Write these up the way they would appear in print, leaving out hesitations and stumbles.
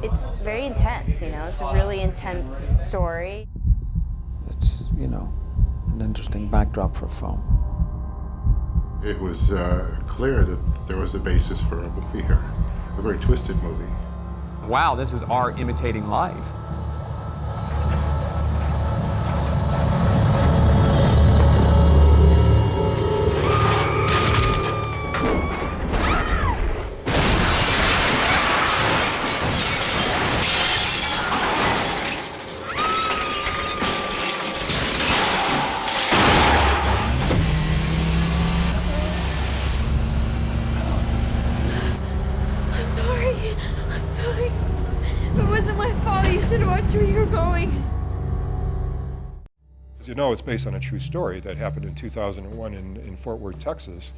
It's very intense, you know, it's a really intense story. It's, an interesting backdrop for film. It was clear that there was a basis for a movie here, a very twisted movie. Wow, this is art imitating life. I'm sorry. It wasn't my fault. You should have watched where you were going. As you know, it's based on a true story that happened in 2001 in Fort Worth, Texas,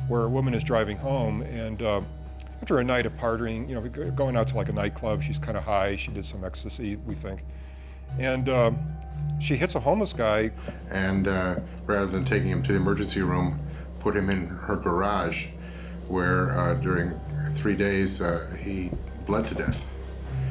where a woman is driving home and after a night of partying, going out to like a nightclub, she's kind of high, she did some ecstasy, we think, and she hits a homeless guy. And rather than taking him to the emergency room, put him in her garage, where during 3 days he bled to death.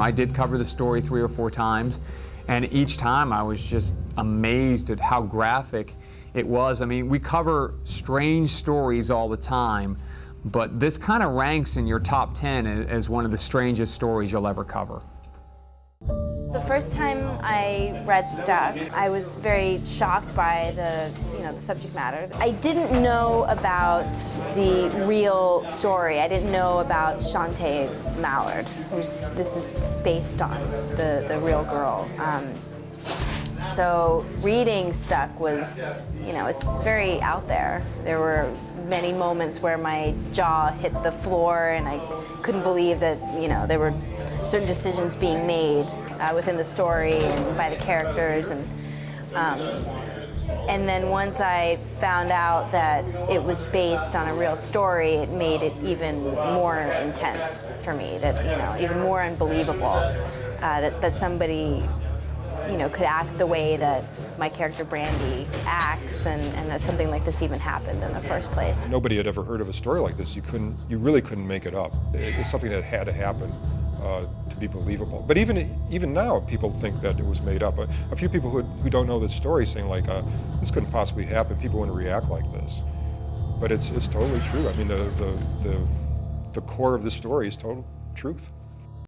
I did cover the story 3 or 4 times, and each time I was just amazed at how graphic it was. I mean, we cover strange stories all the time, but this kind of ranks in your top 10 as one of the strangest stories you'll ever cover. The first time I read Stuck, I was very shocked by the subject matter. I didn't know about the real story. I didn't know about Shantae Mallard, this is based on the real girl. So reading Stuck was, it's very out there. There were many moments where my jaw hit the floor and I couldn't believe that, there were certain decisions being made within the story and by the characters. And then once I found out that it was based on a real story, it made it even more intense for me, that, even more unbelievable that somebody, could act the way that my character Brandy acts, and that something like this even happened in the first place. Nobody had ever heard of a story like this. You really couldn't make it up. It's something that had to happen to be believable. But even now, people think that it was made up. A few people who don't know the story saying like, this couldn't possibly happen. People wouldn't react like this. But it's totally true. I mean, the core of the story is total truth.